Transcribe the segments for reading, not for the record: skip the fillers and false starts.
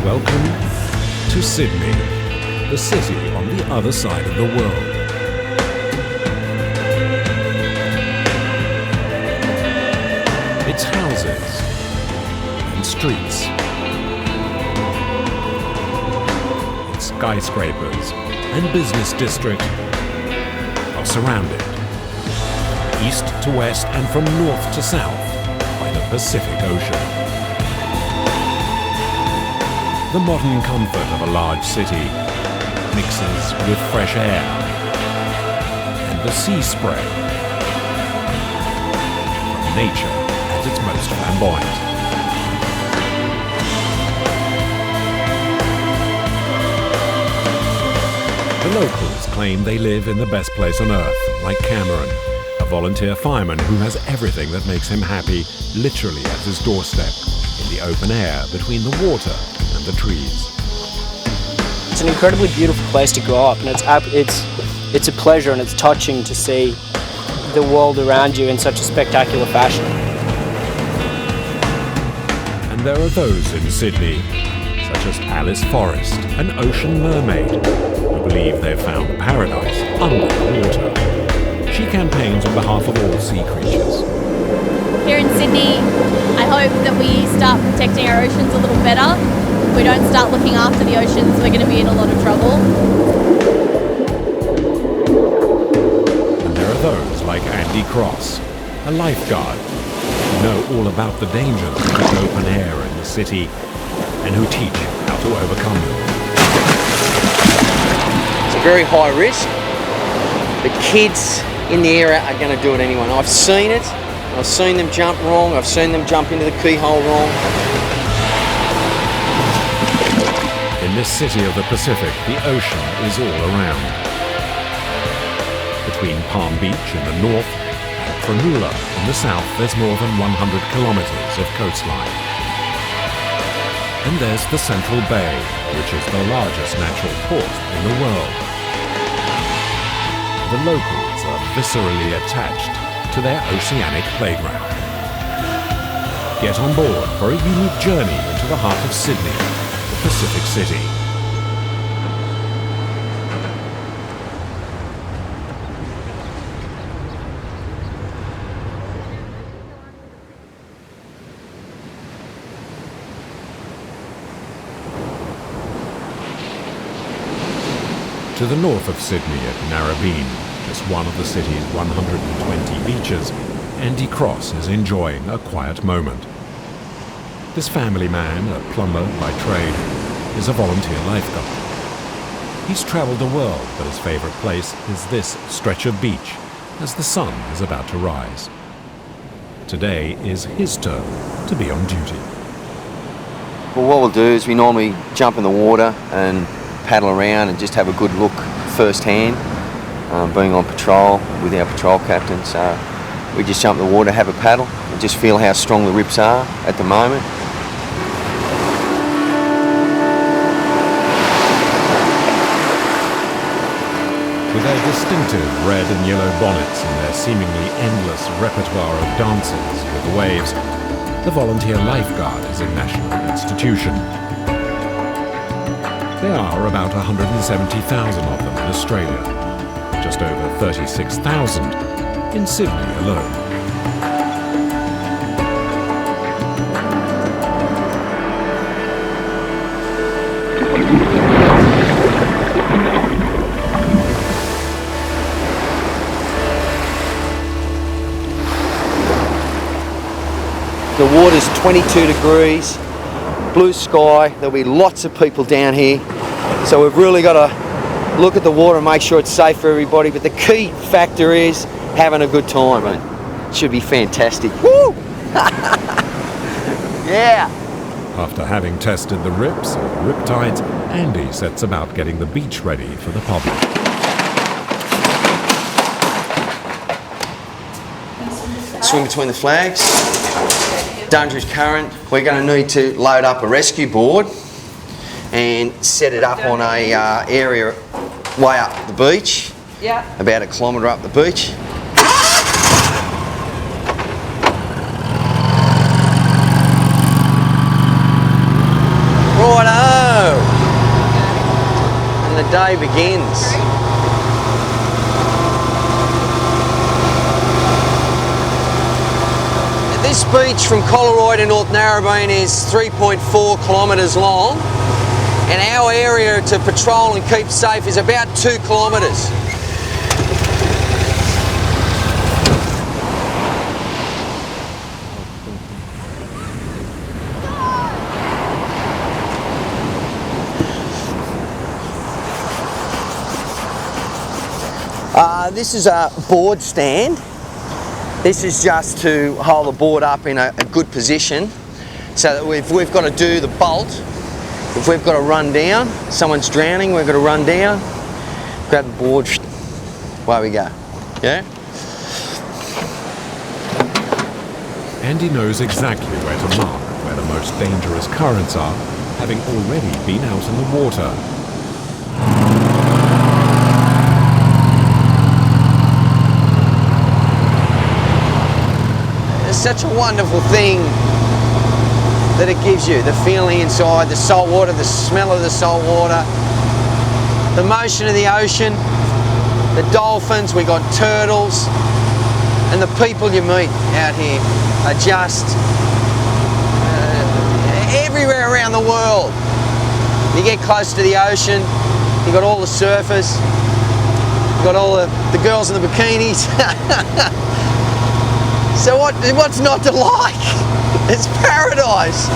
Welcome to Sydney, the city on the other side of the world. Its houses and streets, its skyscrapers and business district are surrounded, east to west and from north to south, by the Pacific Ocean. The modern comfort of a large city mixes with fresh air and the sea spray from nature at its most flamboyant. The locals claim they live in the best place on earth, like Cameron, a volunteer fireman who has everything that makes him happy literally at his doorstep, in the open air between the water and the trees. It's an incredibly beautiful place to grow up, and it's a pleasure and it's touching to see the world around you in such a spectacular fashion. And there are those in Sydney, such as Alice Forrest, an ocean mermaid, who believe they've found paradise under the water. She campaigns on behalf of all sea creatures. Here in Sydney, I hope that we start protecting our oceans a little better. If we don't start looking after the oceans, we're going to be in a lot of trouble. And there are those like Andy Cross, a lifeguard, who know all about the dangers of the open air in the city and who teach how to overcome them. It's a very high risk. The kids in the area are going to do it anyway. And I've seen it. I've seen them jump wrong. I've seen them jump into the keyhole wrong. In this city of the Pacific, the ocean is all around. Between Palm Beach in the north and Cronulla in the south, there's more than 100 kilometers of coastline. And there's the Central Bay, which is the largest natural port in the world. The locals are viscerally attached to their oceanic playground. Get on board for a unique journey into the heart of Sydney, the Pacific City. To the north of Sydney at Narrabeen, just one of the city's 120 beaches, Andy Cross is enjoying a quiet moment. This family man, a plumber by trade, is a volunteer lifeguard. He's travelled the world, but his favourite place is this stretch of beach as the sun is about to rise. Today is his turn to be on duty. Well, what we'll do is we normally jump in the water and paddle around and just have a good look firsthand, being on patrol with our patrol captain. So we just jump in the water, have a paddle, and just feel how strong the rips are at the moment. With their distinctive red and yellow bonnets and their seemingly endless repertoire of dances with the waves, the volunteer lifeguard is a national institution. There are about 170,000 of them in Australia, just over 36,000 in Sydney alone. The water's 22 degrees, blue sky, there'll be lots of people down here. So we've really got to look at the water and make sure it's safe for everybody. But the key factor is having a good time. It should be fantastic. Woo! Yeah! After having tested the rips and riptides, Andy sets about getting the beach ready for the public. Swim between the flags. Dangerous current. We're going to need to load up a rescue board and set it up on a area way up the beach. Yeah. About 1 kilometre up the beach. Righto! And the day begins. This beach from Coleroy to North Narrabeen is 3.4 kilometres long, and our area to patrol and keep safe is about 2 kilometres. This is a board stand. This is just to hold the board up in a good position so that if we've got to do the bolt, if we've got to run down, someone's drowning, we've got to run down, grab the board, away we go. Yeah? Andy knows exactly where to mark where the most dangerous currents are, having already been out in the water. Such a wonderful thing that it gives you, the feeling inside, the salt water, the smell of the salt water, the motion of the ocean, the dolphins, we got turtles, and the people you meet out here are just everywhere around the world. You get close to the ocean, you got all the surfers, you got all the girls in the bikinis. So what's not to like? It's paradise.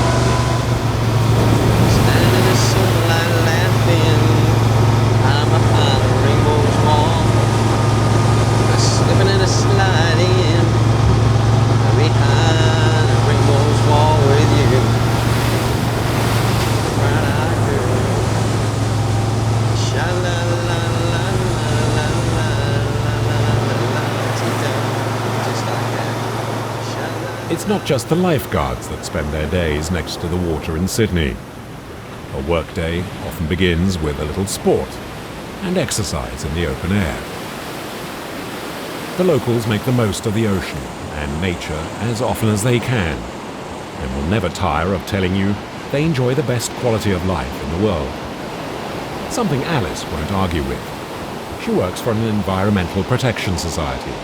It's not just the lifeguards that spend their days next to the water in Sydney. A workday often begins with a little sport and exercise in the open air. The locals make the most of the ocean and nature as often as they can, and will never tire of telling you they enjoy the best quality of life in the world. Something Alice won't argue with. She works for an environmental protection society.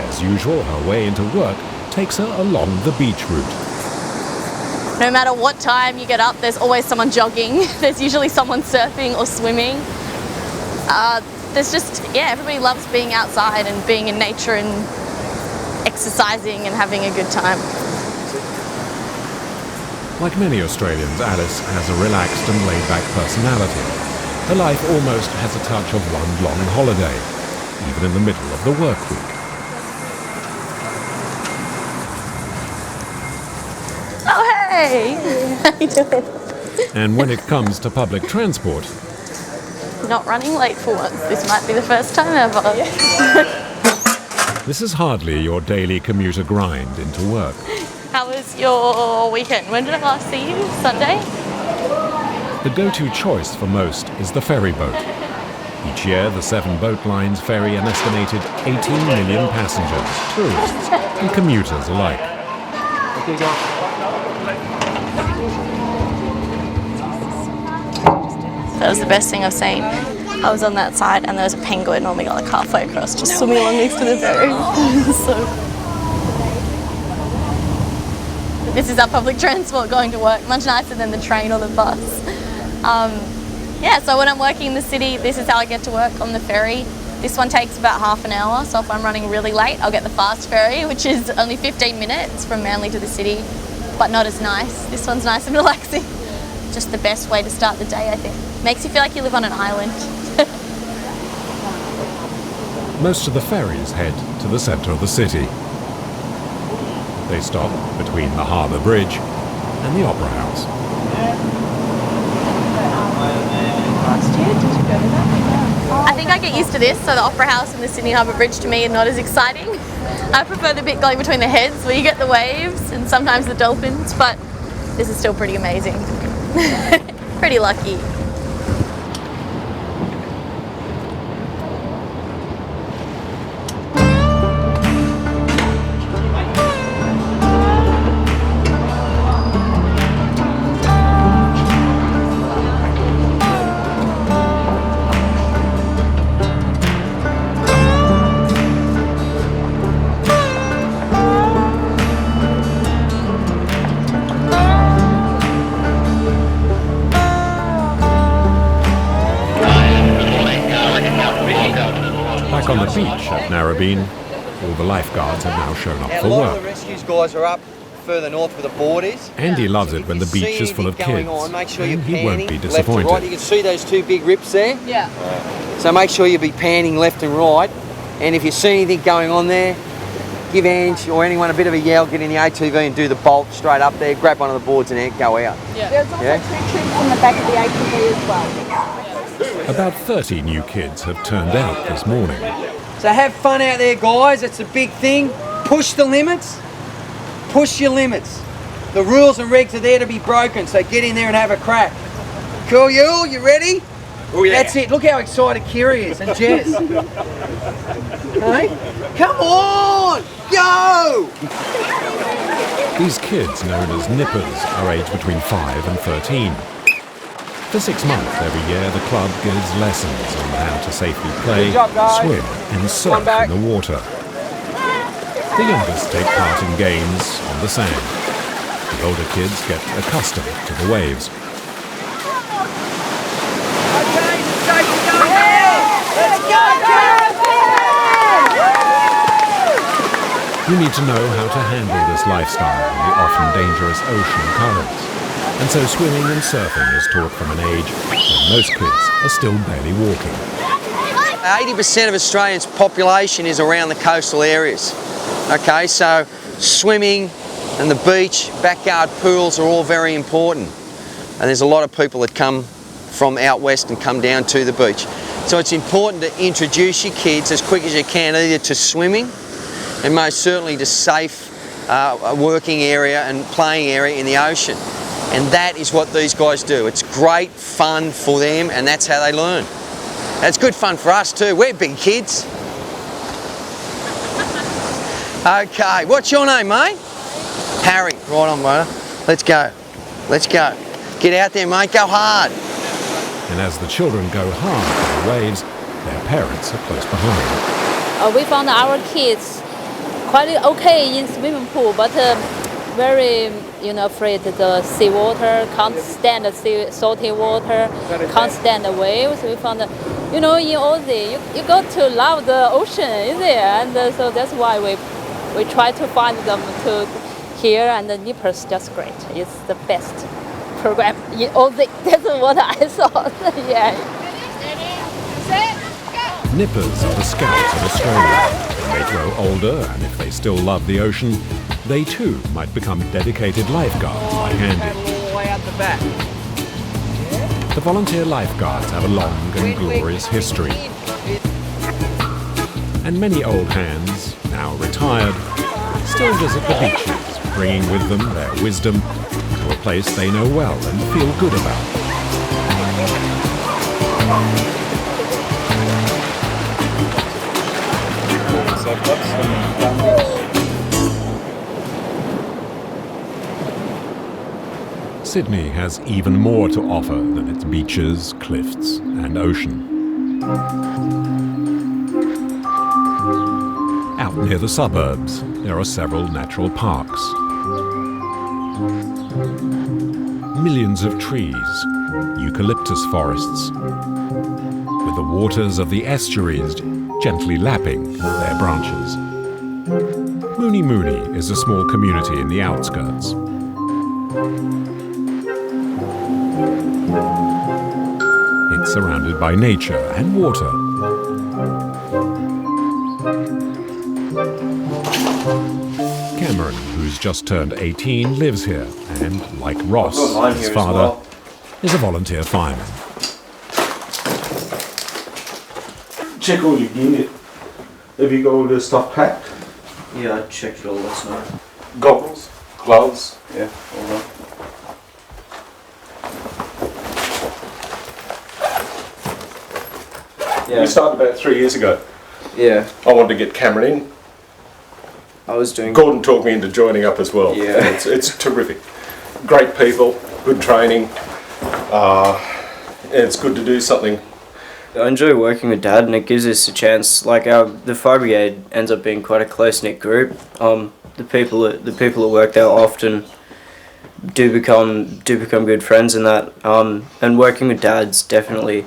As usual, her way into work takes her along the beach route. No matter what time you get up, there's always someone jogging. There's usually someone surfing or swimming. There's just, everybody loves being outside and being in nature and exercising and having a good time. Like many Australians, Alice has a relaxed and laid-back personality. Her life almost has a touch of one long holiday, even in the middle of the work week. Oh, hey! How you doing? And when it comes to public transport, Not running late for once. This might be the first time ever. this is hardly your daily commuter grind into work. How was your weekend? When did I last see you? Sunday? The go-to choice for most is the ferry boat. Each year, the 7 boat lines ferry an estimated 18 million passengers, tourists and commuters alike. That was the best thing I've seen. I was on that side and there was a penguin when we got like halfway across, just swimming along next to the ferry. This is our public transport going to work, much nicer than the train or the bus. So when I'm working in the city, this is how I get to work, on the ferry. This one takes about half an hour, so if I'm running really late, I'll get the fast ferry, which is only 15 minutes from Manly to the city, but not as nice. This one's nice and relaxing. Just the best way to start the day, I think. Makes you feel like you live on an island. Most of the ferries head to the centre of the city. They stop between the Harbour Bridge and the Opera House. Last year, did you go to that? I think I get used to this, so the Opera House and the Sydney Harbour Bridge to me are not as exciting. I prefer the bit going between the heads where you get the waves and sometimes the dolphins, but this is still pretty amazing. Pretty lucky. Back on the beach at Narrabeen, all the lifeguards have now shown up Now, for a lot of work. the rescues guys are up further north where the board is. Andy loves So it if when you the beach see is full of anything kids, going on, make sure and you're he panning won't be left to right. disappointed. You can see those two big rips there. Yeah. So make sure you be panning left and right. And if you see anything going on there, give Ange or anyone a bit of a yell, get in the ATV and do the bolt straight up there, grab one of the boards and go out. There's also Yeah. 2 troops in the back of the ATV as well. About 30 new kids have turned out this morning. So have fun out there, guys. It's a big thing. Push the limits. Push your limits. The rules and regs are there to be broken, so get in there and have a crack. Cool, you ready? Oh, yeah. That's it. Look how excited Kiri is and Jess. Hey? Come on! Go! These kids, known as nippers, are aged between 5 and 13. For 6 months every year, the club gives lessons on how to safely play, Good job, guys. swim and surf back. in the water. The youngest take part in games on the sand. The older kids get accustomed to the waves. Okay, it's safe to go now. Let's go, You need to know how to handle this lifestyle in the often dangerous ocean currents. And so swimming and surfing is taught from an age when most kids are still barely walking. 80% of Australia's population is around the coastal areas. Okay, so swimming and the beach, backyard pools are all very important. And there's a lot of people that come from out west and come down to the beach. So it's important to introduce your kids as quick as you can either to swimming and most certainly to safe working area and playing area in the ocean. And that is what these guys do. It's great fun for them and that's how they learn. And it's good fun for us too. We're big kids. Okay, what's your name, mate? Harry. Right on, brother. Let's go. Let's go. Get out there, mate. Go hard. And as the children go hard on the waves, their parents are close behind. We found our kids quite okay in swimming pool, but very, afraid of the seawater, can't stand the salty water, can't stand the waves. We found, in Aussie, you got to love the ocean, isn't it? And so that's why we try to find them to here, and the Nippers just great. It's the best program in Aussie. That's what I thought. Yeah. Nippers are the scouts of Australia. When they grow older, and if they still love the ocean, they too might become dedicated lifeguards like Andy. All the way out the back. The volunteer lifeguards have a long and glorious history. And many old hands, now retired, still visit the beaches, bringing with them their wisdom to a place they know well and feel good about. Sydney has even more to offer than its beaches, cliffs, and ocean. Out near the suburbs, there are several natural parks. Millions of trees, eucalyptus forests, with the waters of the estuaries gently lapping their branches. Mooney Mooney is a small community in the outskirts. It's surrounded by nature and water. Cameron, who's just turned 18, lives here and, like Ross, his father, is a volunteer fireman. Check all your gear. Have you got all the stuff packed? Yeah, I checked it all last night. Goggles, gloves. Yeah, all done. Yeah. We started about 3 years ago. Yeah, I wanted to get Cameron in. I was doing. Gordon talked me into joining up as well. Yeah. It's terrific. Great people, good training. And it's good to do something. I enjoy working with Dad, and it gives us a chance. Like the fire brigade ends up being quite a close knit group. The people at work there often do become good friends in that. And working with Dad's definitely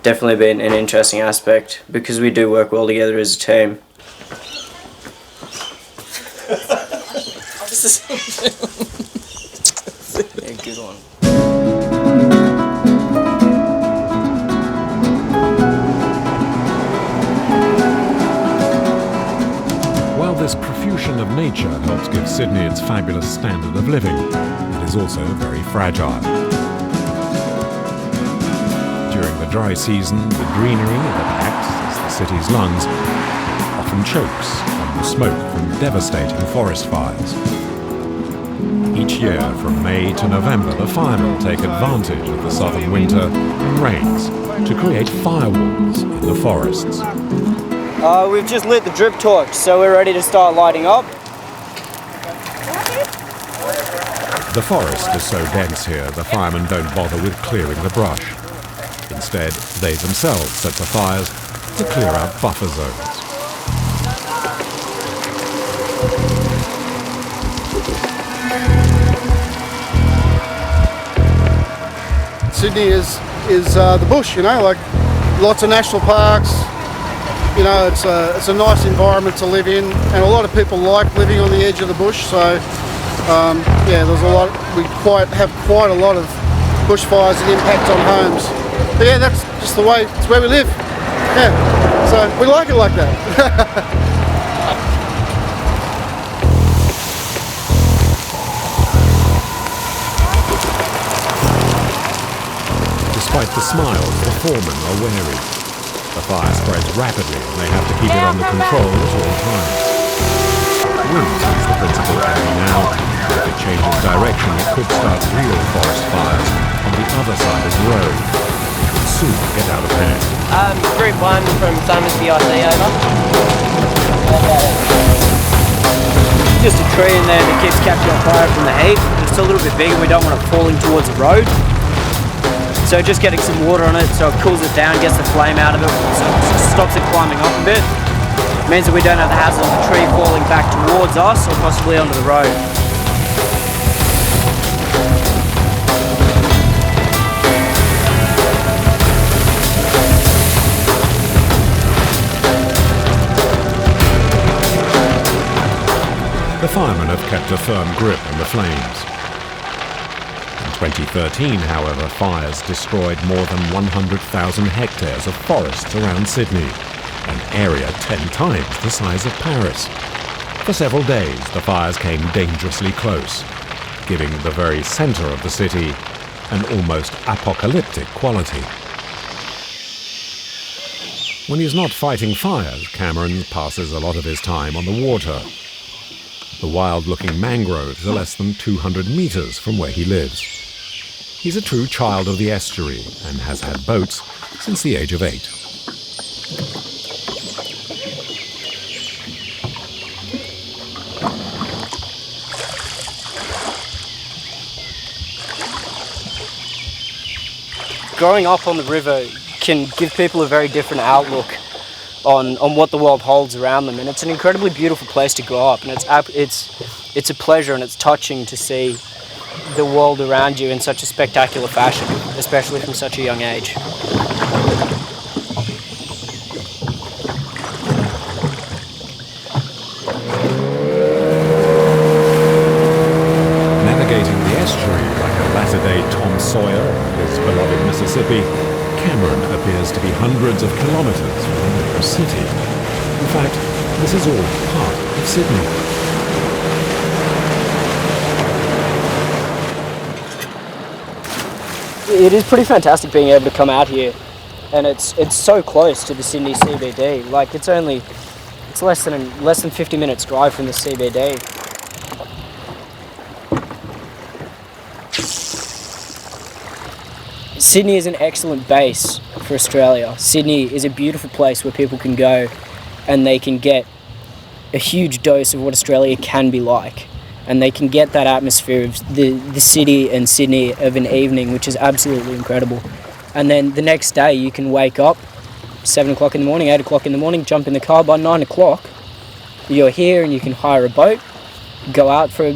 definitely been an interesting aspect because we do work well together as a team. Yeah, good one. While this profusion of nature helps give Sydney its fabulous standard of living, it is also very fragile. During the dry season, the greenery that acts as the city's lungs often chokes on the smoke from devastating forest fires. Each year, from May to November, the firemen take advantage of the southern winter and rains to create firewalls in the forests. We've just lit the drip torch, so we're ready to start lighting up. The forest is so dense here, the firemen don't bother with clearing the brush. Instead, they themselves set the fires to clear out buffer zones. Sydney is the bush, you know, like lots of national parks. You know, it's a nice environment to live in, and a lot of people like living on the edge of the bush. So, yeah, there's a lot. We have quite a lot of bushfires that impact on homes. But yeah, that's just the way. It's where we live. Yeah, so we like it like that. Despite the smiles, the foremen are wary. The fire spreads rapidly and they have to keep it under control at all times. Wind is the principal enemy now. If it changes direction, it could start real forest fires on the other side of the road. It could soon get out of hand. Group 1 from Somersby IC over. Just a tree in there that keeps capturing fire from the heat. It's a little bit big and we don't want it falling towards the road. So just getting some water on it so it cools it down, gets the flame out of it, so it stops it climbing up a bit. It means that we don't have the hazard of the tree falling back towards us or possibly onto the road. The firemen have kept a firm grip on the flames. In 2013, however, fires destroyed more than 100,000 hectares of forests around Sydney, an area 10 times the size of Paris. For several days, the fires came dangerously close, giving the very centre of the city an almost apocalyptic quality. When he's not fighting fires, Cameron passes a lot of his time on the water. The wild-looking mangroves are less than 200 metres from where he lives. He's a true child of the estuary and has had boats since the age of 8. Growing up on the river can give people a very different outlook on what the world holds around them, and it's an incredibly beautiful place to grow up, and it's a pleasure and it's touching to see the world around you in such a spectacular fashion, especially from such a young age. Navigating the estuary like a latter-day Tom Sawyer of his beloved Mississippi, Cameron appears to be hundreds of kilometres from the nearest city. In fact, this is all part of Sydney. It is pretty fantastic being able to come out here, and it's so close to the Sydney CBD. Like it's less than 50 minutes drive from the CBD. Sydney is an excellent base for Australia. Sydney is a beautiful place where people can go and they can get a huge dose of what Australia can be like. And they can get that atmosphere of the city and Sydney of an evening, which is absolutely incredible. And then the next day you can wake up 7 o'clock in the morning, 8 o'clock in the morning, jump in the car by 9 o'clock. You're here and you can hire a boat, go out for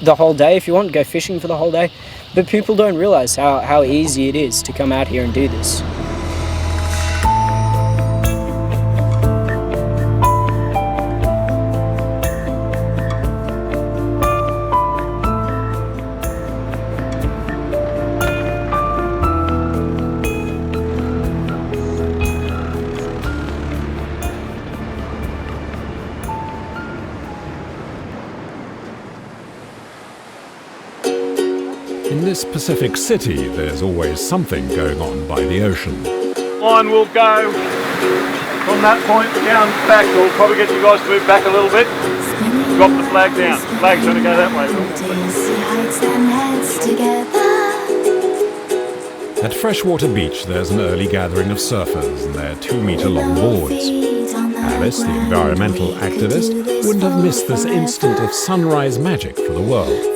the whole day if you want, go fishing for the whole day. But people don't realise how easy it is to come out here and do this. In this Pacific city, there's always something going on by the ocean. Line will go from that point down back. We'll probably get you guys to move back a little bit. Drop the flag down. The flag's going to go that way. At Freshwater Beach, there's an early gathering of surfers and their 2-metre-long boards. Alice, the environmental activist, wouldn't have missed this instant of sunrise magic for the world.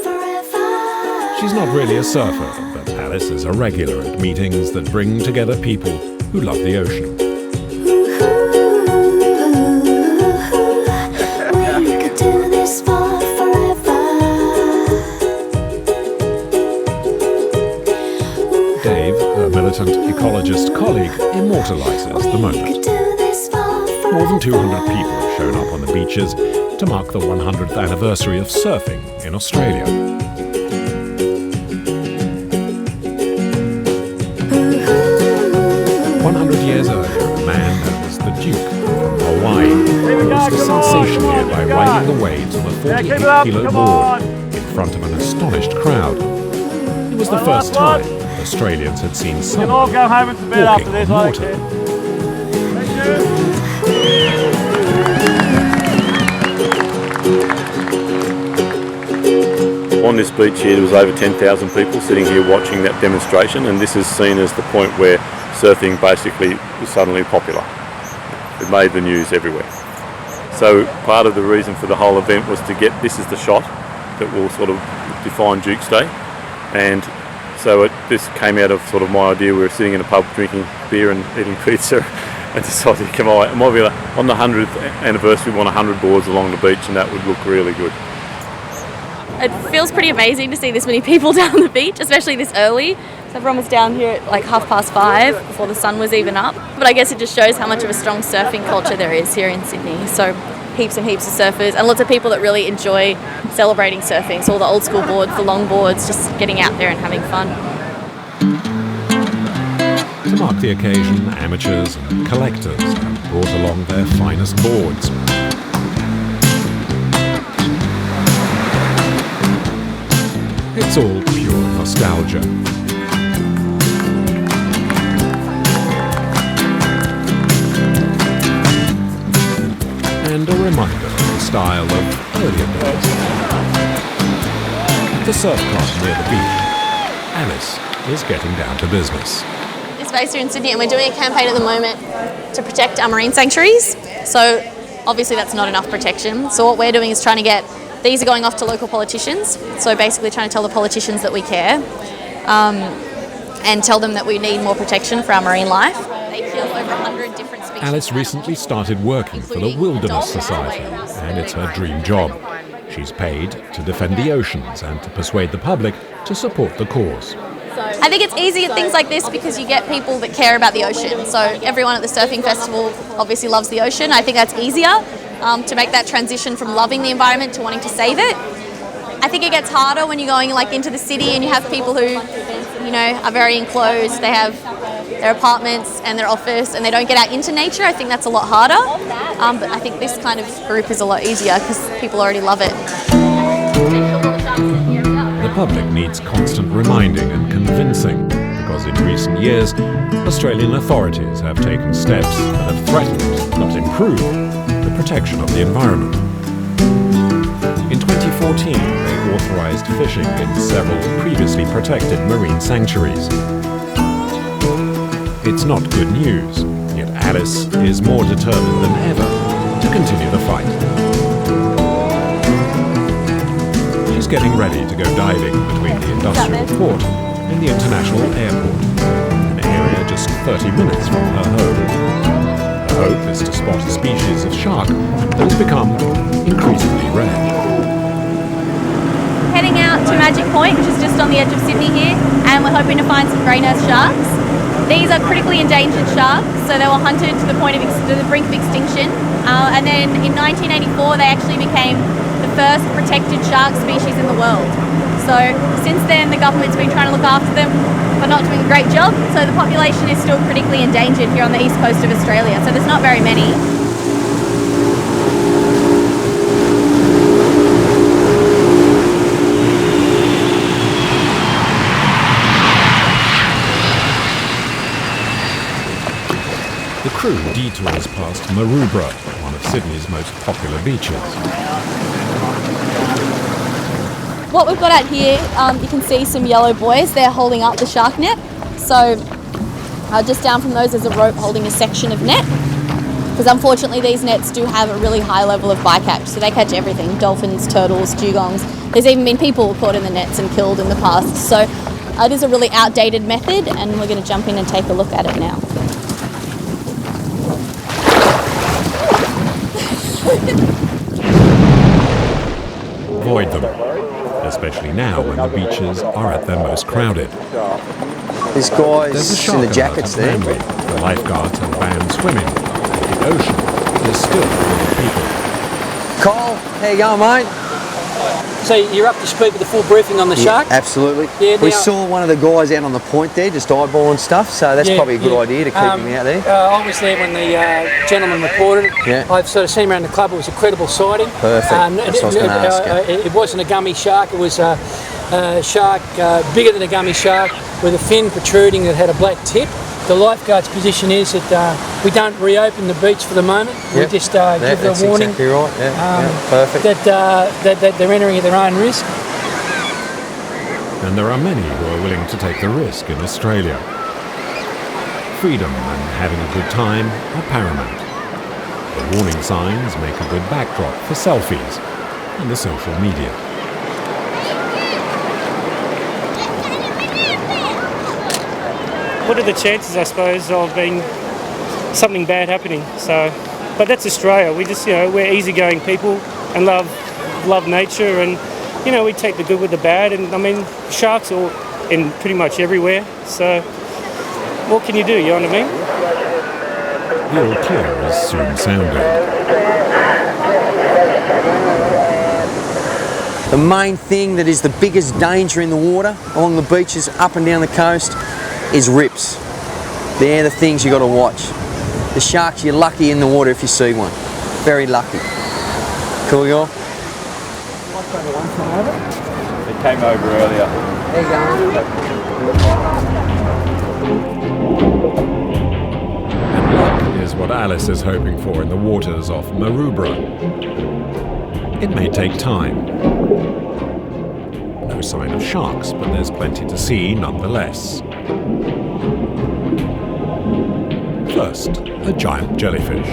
She's not really a surfer, but Alice is a regular at meetings that bring together people who love the ocean. Dave, her militant ecologist colleague, immortalises the moment. More than 200 people have shown up on the beaches to mark the 100th anniversary of surfing in Australia. 100 years earlier, a man known as the Duke from Hawaii caused a sensation here by riding the waves on a 48-kilo board in front of an astonished crowd. It was the first time Australians had seen someone walking on water. On this beach here, there was over 10,000 people sitting here watching that demonstration, and this is seen as the point where surfing basically was suddenly popular. It made the news everywhere. So part of the reason for the whole event was to get this is the shot that will sort of define Duke's Day, and so this came out of sort of my idea. We were sitting in a pub drinking beer and eating pizza and decided, come on, it might be on the 100th anniversary we want 100 boards along the beach, and that would look really good. It feels pretty amazing to see this many people down the beach, especially this early. So everyone was down here at like 5:30 before the sun was even up. But I guess it just shows how much of a strong surfing culture there is here in Sydney. So heaps and heaps of surfers and lots of people that really enjoy celebrating surfing. So all the old school boards, the long boards, just getting out there and having fun. To mark the occasion, amateurs and collectors have brought along their finest boards. It's all pure nostalgia. And a reminder of the style of earlier days. The surf club near the beach, Alice is getting down to business. It's based here in Sydney, and we're doing a campaign at the moment to protect our marine sanctuaries. So obviously that's not enough protection. So what we're doing is trying to get, these are going off to local politicians. So basically trying to tell the politicians that we care and tell them that we need more protection for our marine life. They kill over 100 different species. Alice recently started working for the Wilderness Society, and it's her dream job. She's paid to defend the oceans and to persuade the public to support the cause. I think it's easy at things like this because you get people that care about the ocean. So everyone at the surfing festival obviously loves the ocean. I think that's easier to make that transition from loving the environment to wanting to save it. I think it gets harder when you're going like into the city and you have people who, you know, are very enclosed. They have their apartments and their office and they don't get out into nature. I think that's a lot harder. But I think this kind of group is a lot easier because people already love it. The public needs constant reminding and convincing because in recent years, Australian authorities have taken steps that have threatened, not improved, the protection of the environment. In 2014, they authorised fishing in several previously protected marine sanctuaries. It's not good news, yet Alice is more determined than ever to continue the fight. She's getting ready to go diving between the industrial port and the international airport, an area just 30 minutes from her home. Her hope is to spot a species of shark that has become increasingly rare. Heading out to Magic Point, which is just on the edge of Sydney here, and we're hoping to find some grey nurse sharks. These are critically endangered sharks, so they were hunted to the point of to the brink of extinction. And then in 1984, they actually became the first protected shark species in the world. So since then, the government's been trying to look after them, but not doing a great job. So the population is still critically endangered here on the east coast of Australia. So there's not very many. crew detours past Maroubra, one of Sydney's most popular beaches. What we've got out here, you can see some yellow buoys. They're holding up the shark net. So just down from those there's a rope holding a section of net. Because unfortunately these nets do have a really high level of bycatch, so they catch everything: dolphins, turtles, dugongs. There's even been people caught in the nets and killed in the past. So it is a really outdated method, and we're going to jump in and take a look at it now. Avoid them, especially now when the beaches are at their most crowded. There's There's a guys shark in the alert jackets at there. Manly. The lifeguards have banned swimming. The ocean is still full of people. Kyle, how you going, mate? So you're up to speed with the full briefing on the shark? Absolutely. Yeah, we now- saw one of the guys out on the point there, just eyeballing stuff, so that's probably a good idea to keep him out there. I was there when the gentleman reported it. Yeah. I've sort of seen him around the club. It was a credible sighting. Perfect. That's what I was going to ask you. It wasn't a gummy shark. It was a shark bigger than a gummy shark with a fin protruding that had a black tip. The lifeguard's position is that we don't reopen the beach for the moment. Yep. We just give them a warning. Exactly right. Yeah, perfect. That they're entering at their own risk. And there are many who are willing to take the risk in Australia. Freedom and having a good time are paramount. The warning signs make a good backdrop for selfies and the social media. What are the chances, I suppose, of being something bad happening? So, but that's Australia. We just, we're easygoing people and love nature, and we take the good with the bad. And I mean, sharks are in pretty much everywhere. So, what can you do? You know what I mean? The all clear is soon sounded. The main thing that is the biggest danger in the water along the beaches up and down the coast is rips. They're the things you got to watch. The sharks, you're lucky in the water if you see one. Very lucky. Cool, y'all? It came over earlier. There you go. And luck is what Alice is hoping for in the waters off Maroubra. It may take time. No sign of sharks, but there's plenty to see nonetheless. First, a giant jellyfish.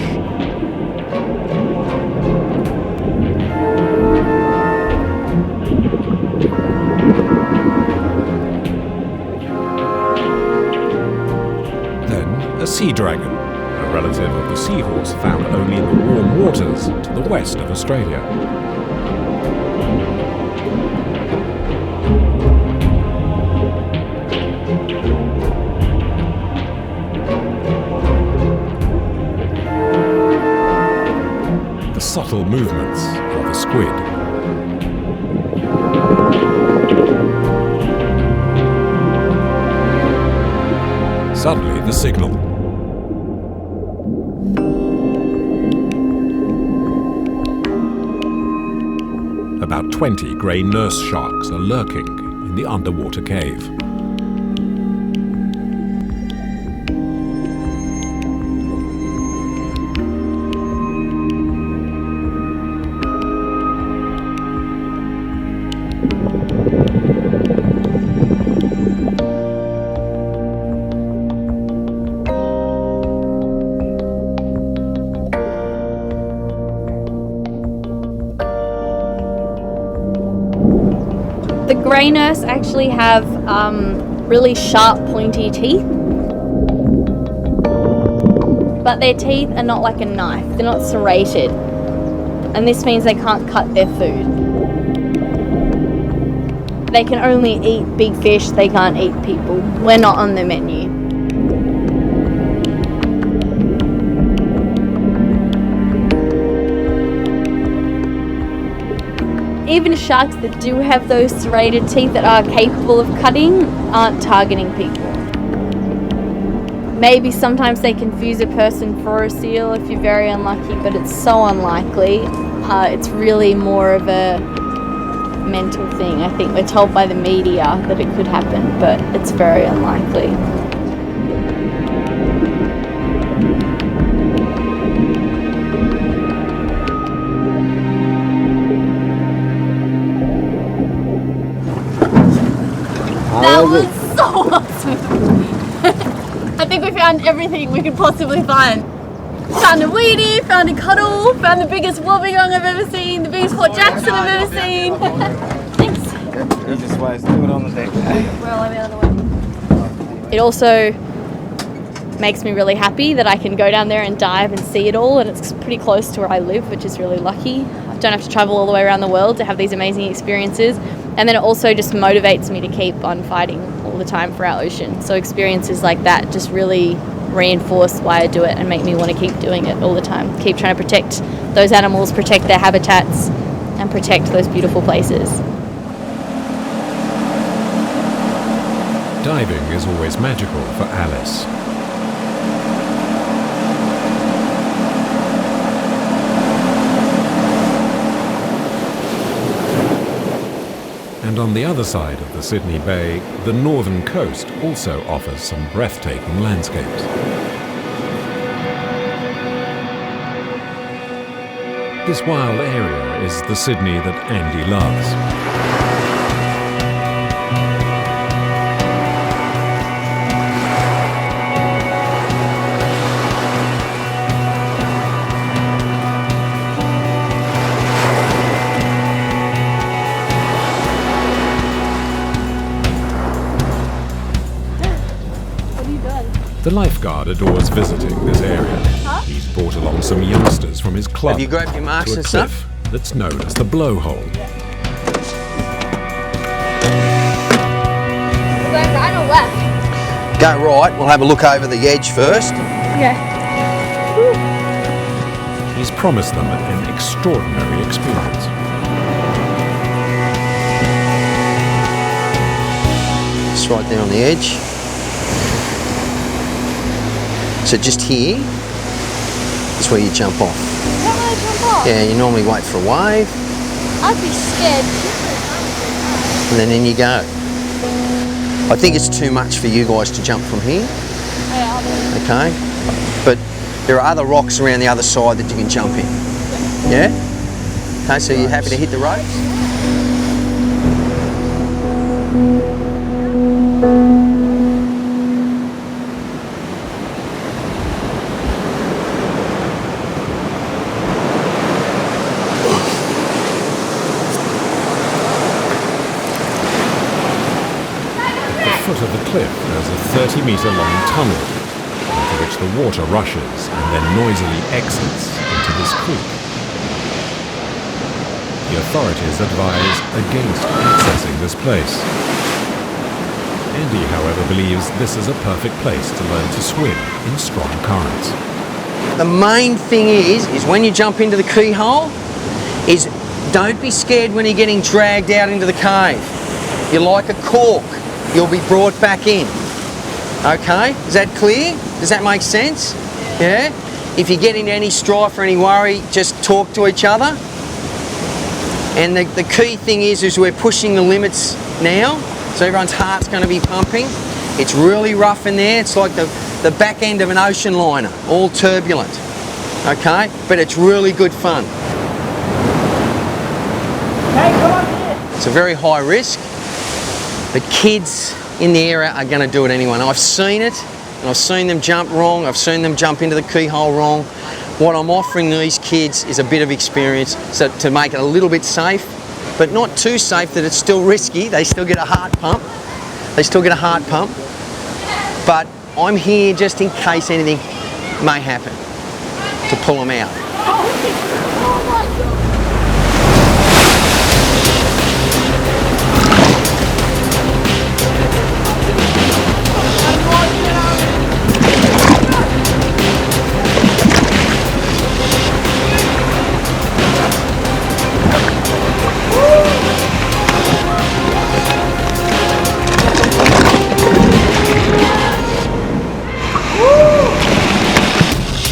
Then, a sea dragon, a relative of the seahorse found only in the warm waters to the west of Australia. The subtle movements of a squid. Suddenly, the signal. About 20 grey nurse sharks are lurking in the underwater cave. The grey nurse actually have really sharp, pointy teeth. But their teeth are not like a knife, they're not serrated. And this means they can't cut their food. They can only eat big fish, they can't eat people. We're not on the menu. Even sharks that do have those serrated teeth that are capable of cutting aren't targeting people. Maybe sometimes they confuse a person for a seal if you're very unlucky, but it's so unlikely. It's really more of a mental thing. I think we're told by the media that it could happen, but it's very unlikely. found everything we could possibly find. Found a weedie, found a cuddle, found the biggest wobbegong I've ever seen, the biggest Port Jackson I've ever seen. Thanks. Easiest way is do it on the deck. We're all out of the way. It also makes me really happy that I can go down there and dive and see it all, and it's pretty close to where I live, which is really lucky. I don't have to travel all the way around the world to have these amazing experiences, and then it also just motivates me to keep on fighting all the time for our ocean. So experiences like that just really reinforce why I do it and make me want to keep doing it all the time. Keep trying to protect those animals, protect their habitats, and protect those beautiful places. Diving is always magical for Alice. And on the other side of the Sydney Bay, the northern coast also offers some breathtaking landscapes. This wild area is the Sydney that Andy loves. The lifeguard adores visiting this area. He's brought along some youngsters from his club Have you grabbed your marks to a and cliff stuff? that's known as the Blowhole. We're going right or left? Go right, we'll have a look over the edge first. Okay. He's promised them an extraordinary experience. It's right there on the edge. So just here is where you jump off. How do I jump off? Yeah, you normally wait for a wave I'd be scared. and then in you go. I think it's too much for you guys to jump from here, Yeah, I'll do it. okay? But there are other rocks around the other side that you can jump in. Yeah? Okay, so you're happy to hit the ropes? At the foot of the cliff, there's a 30-metre long tunnel into which the water rushes and then noisily exits into this creek. The authorities advise against accessing this place. Andy, however, believes this is a perfect place to learn to swim in strong currents. The main thing is when you jump into the keyhole, is don't be scared when you're getting dragged out into the cave. You're like a cork. You'll be brought back in. Okay? Is that clear? Does that make sense? Yeah? If you get into any strife or any worry, just talk to each other. And the key thing is we're pushing the limits now, so everyone's heart's going to be pumping. It's really rough in there. It's like the back end of an ocean liner, all turbulent. Okay? But it's really good fun. It's a very high risk. The kids in the area are going to do it anyway. And I've seen it, and I've seen them jump wrong. I've seen them jump into the keyhole wrong. What I'm offering these kids is a bit of experience, so to make it a little bit safe, but not too safe that it's still risky. They still get a heart pump. But I'm here just in case anything may happen to pull them out. Oh my God.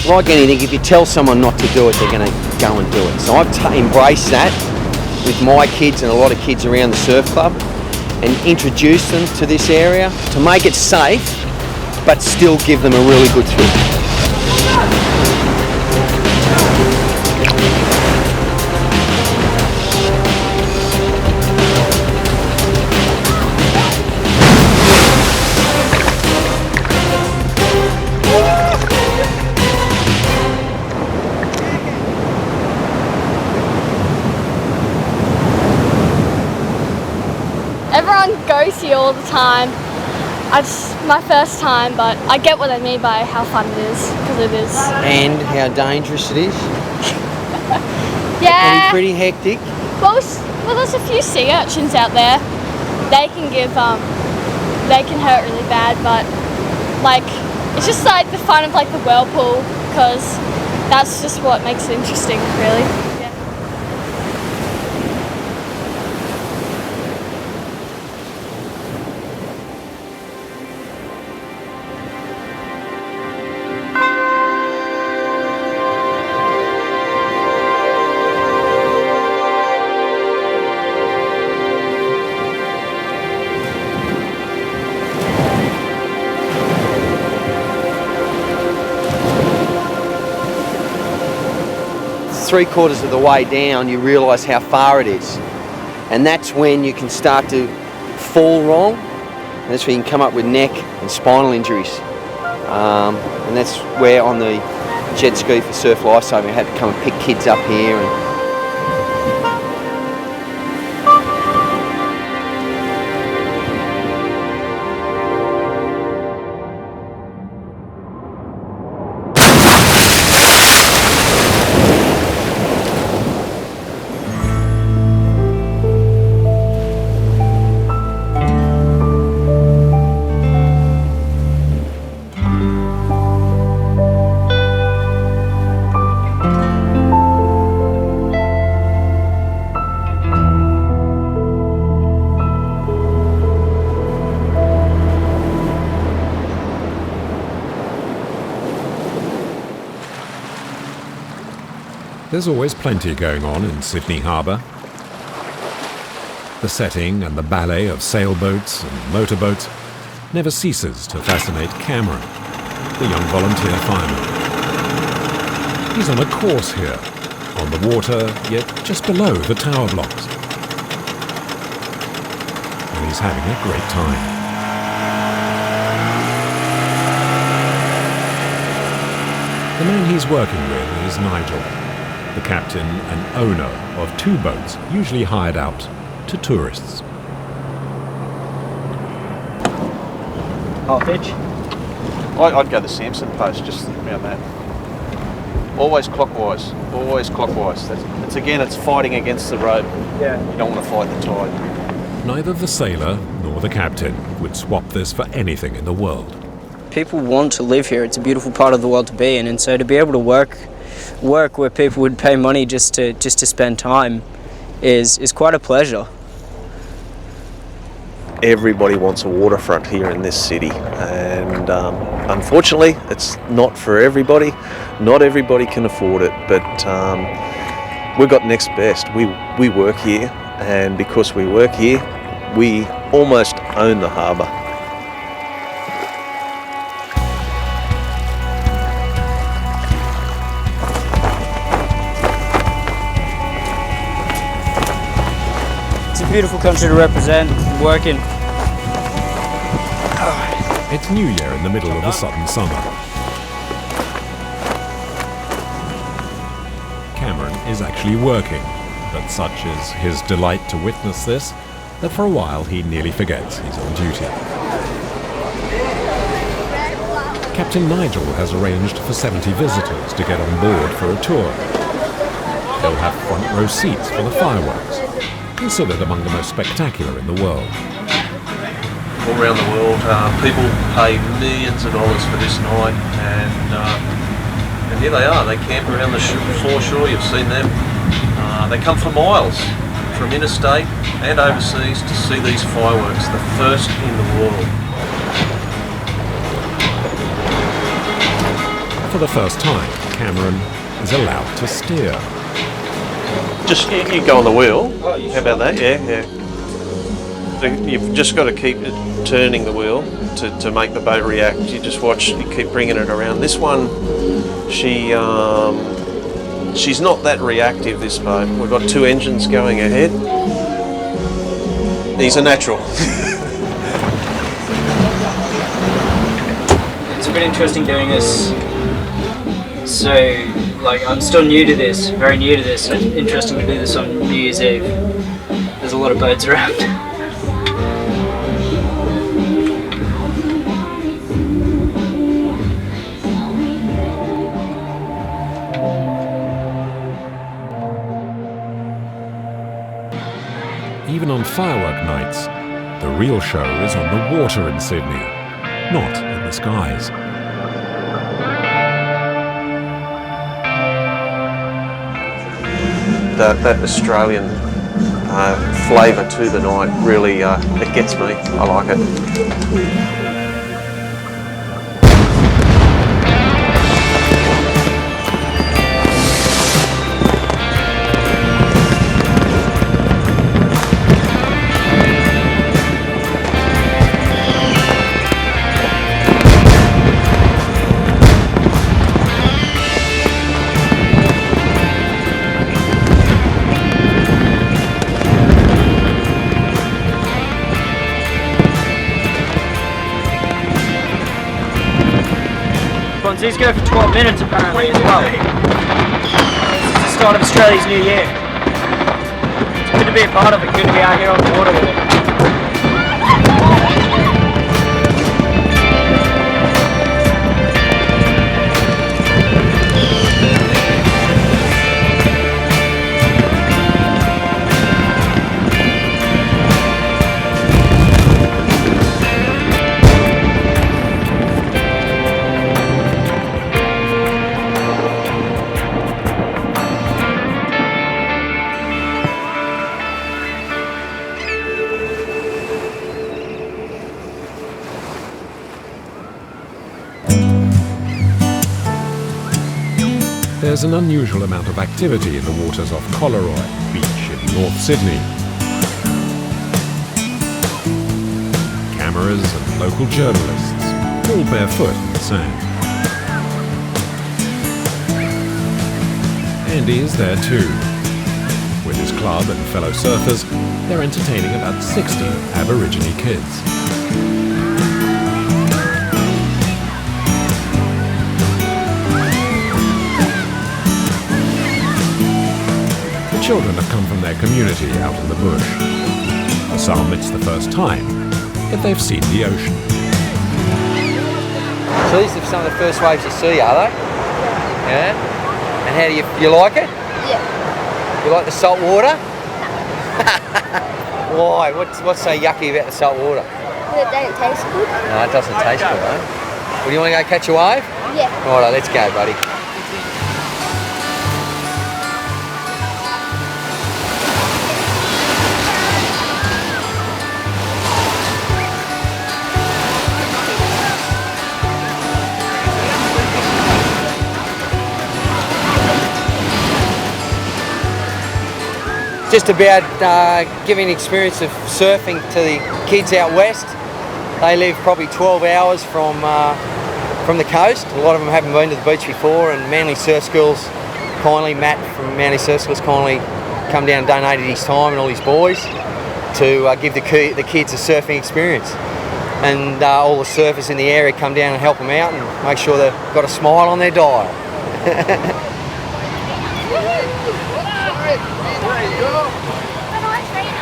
Like anything, if you tell someone not to do it, they're going to go and do it. So I've embraced that with my kids and a lot of kids around the surf club and introduced them to this area to make it safe, but still give them a really good thrill. goes here all the time. It's my first time, but I get what they mean by how fun it is, because it is. And how dangerous it is. Yeah. And pretty hectic. Well, there's a few sea urchins out there. They can give, they can hurt really bad, but like, it's just like the fun of like the whirlpool, because that's just what makes it interesting, really. Yeah. Three-quarters of the way down, you realise how far it is, and that's when you can start to fall wrong, and that's where you can come up with neck and spinal injuries. And that's where on the jet ski for surf lifesaving, I had to come and pick kids up here. And There's always plenty going on in Sydney Harbour. The setting and the ballet of sailboats and motorboats never ceases to fascinate Cameron, the young volunteer fireman. He's on a course here, on the water, yet just below the tower blocks. And he's having a great time. The man he's working with is Nigel, the captain and owner of two boats usually hired out to tourists. Half pitch? I'd go the Samson post, just around that. Always clockwise, always clockwise. It's fighting against the rope. Yeah. You don't want to fight the tide. Neither the sailor nor the captain would swap this for anything in the world. People want to live here. It's a beautiful part of the world to be in, and so to be able to work where people would pay money just to spend time is quite a pleasure. Everybody wants a waterfront here in this city, and unfortunately it's not for everybody. Not everybody can afford it, but we've got next best. We work here, and because we work here, we almost own the harbour. Beautiful country to represent, working. It's New Year in the middle of the southern summer. Cameron is actually working, but such is his delight to witness this that for a while he nearly forgets he's on duty. Captain Nigel has arranged for 70 visitors to get on board for a tour. They'll have front row seats for the fireworks, considered among the most spectacular in the world. All around the world, people pay millions of dollars for this night, and here they are. They camp around the foreshore. You've seen them. They come for miles from interstate and overseas to see these fireworks, the first in the world. For the first time, Cameron is allowed to steer. Just you go on the wheel. How about that? Yeah. You've just got to keep turning the wheel to make the boat react. You just watch. You keep bringing it around. This one, she's not that reactive. This boat. We've got two engines going ahead. He's a natural. It's a bit interesting doing this. So, I'm still new to this, very new to this, and interesting to do this on New Year's Eve. There's a lot of boats around. even on firework nights, the real show is on the water in Sydney, not in the skies. That Australian flavour to the night really, it gets me. I like it. These go for 12 minutes apparently as well. It's the start of Australia's New Year. It's good to be a part of it, good to be out here on the water with it. There's an unusual amount of activity in the waters off Collaroy Beach in North Sydney. Cameras and local journalists, all barefoot in the sand. Andy is there too. With his club and fellow surfers, they're entertaining about 60 Aborigine kids. Children have come from their community out in the bush. For some, it's the first time, but they've seen the ocean. So these are some of the first waves you see, are they? Yeah. And how do you like it? Yeah. You like the salt water? Why? What's so yucky about the salt water? It don't taste good. No, it doesn't taste good, though. Well, do you want to go catch a wave? Yeah. Righto, let's go, buddy. Just about giving experience of surfing to the kids out west. They live probably 12 hours from the coast. A lot of them haven't been to the beach before, and Manly Surf Schools kindly, Matt from Manly Surf Schools kindly come down and donated his time and all his boys to give the kids a surfing experience. And all the surfers in the area come down and help them out and make sure they've got a smile on their dial.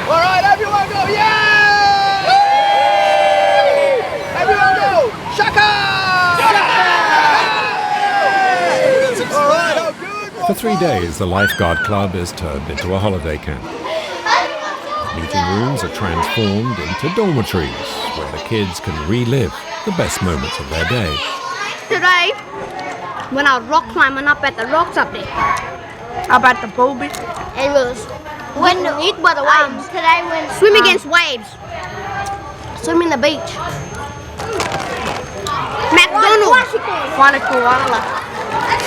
All right, everyone go, yeah! Everyone go, shaka! All right, oh, good. For 3 days, the Lifeguard Club is turned into a holiday camp. Meeting rooms are transformed into dormitories where the kids can relive the best moments of their day. Today, when I was rock climbing up at the rocks up there, up at the bow beach, it was when eat by the waves. Today when Swim against waves. Swim in the beach. McDonald's.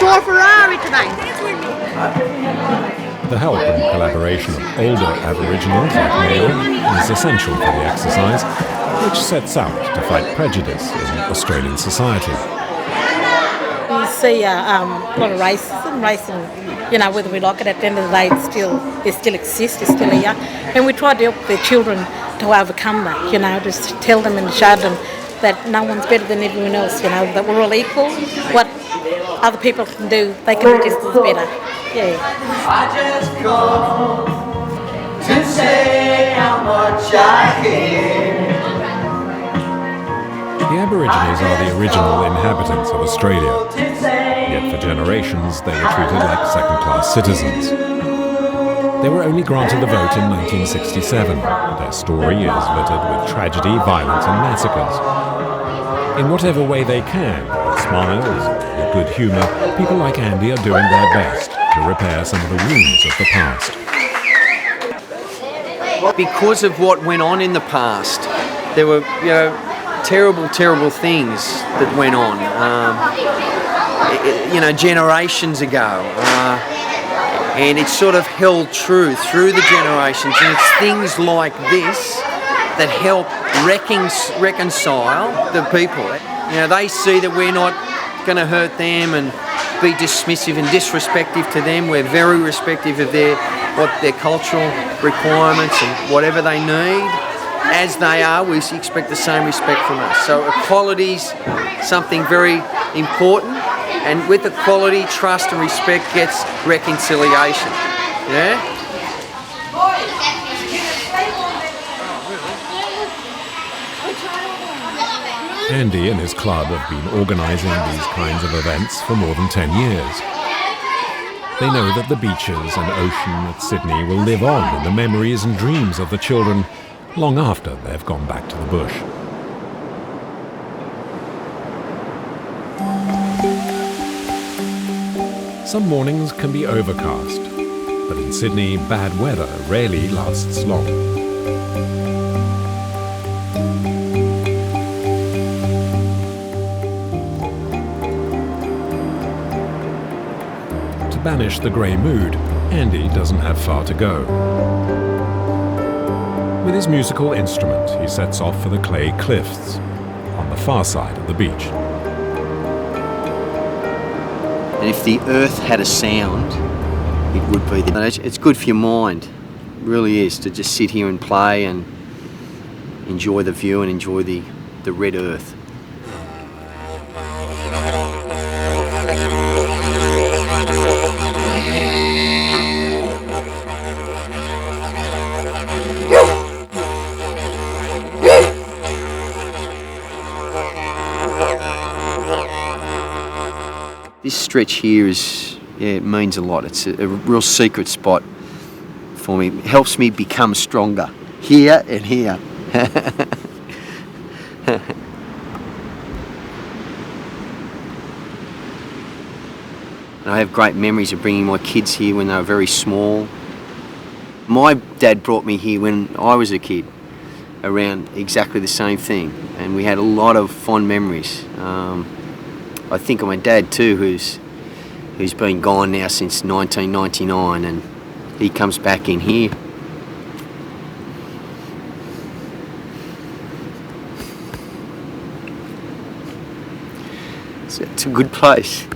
Saw a Ferrari today. The help and collaboration of older Aboriginals like Neil is essential for the exercise, which sets out to fight prejudice in Australian society. We see a lot of racism, you know, whether we like it, at the end of the day, it still exists, it's still here. And we try to help the children to overcome that, you know, just tell them and show them that no one's better than everyone else, you know, that we're all equal. What other people can do, they can do just as better. Yeah. I just come to say how much I care. The Aborigines are the original inhabitants of Australia, yet for generations they were treated like second-class citizens. They were only granted the vote in 1967. Their story is littered with tragedy, violence and massacres. In whatever way they can, with smiles, with good humour, people like Andy are doing their best to repair some of the wounds of the past. Because of what went on in the past, there were, terrible, terrible things that went on, generations ago. And it's sort of held true through the generations, and it's things like this that help reconcile the people. They see that we're not going to hurt them and be dismissive and disrespectful to them. We're very respectful of their cultural requirements and whatever they need. As they are, we expect the same respect from us. So equality's something very important, and with equality, trust and respect gets reconciliation. Yeah? Andy and his club have been organising these kinds of events for more than 10 years. They know that the beaches and ocean at Sydney will live on in the memories and dreams of the children long after they've gone back to the bush. Some mornings can be overcast, but in Sydney, bad weather rarely lasts long. To banish the grey mood, Andy doesn't have far to go. With his musical instrument, he sets off for the clay cliffs on the far side of the beach. And if the earth had a sound, it would be it's good for your mind. It really is, to just sit here and play and enjoy the view and enjoy the red earth. This stretch here it means a lot. It's a real secret spot for me. It helps me become stronger here and here. And I have great memories of bringing my kids here when they were very small. My dad brought me here when I was a kid, around exactly the same thing, and we had a lot of fond memories. I think of my dad too, who's been gone now since 1999, and he comes back in here. It's a good place.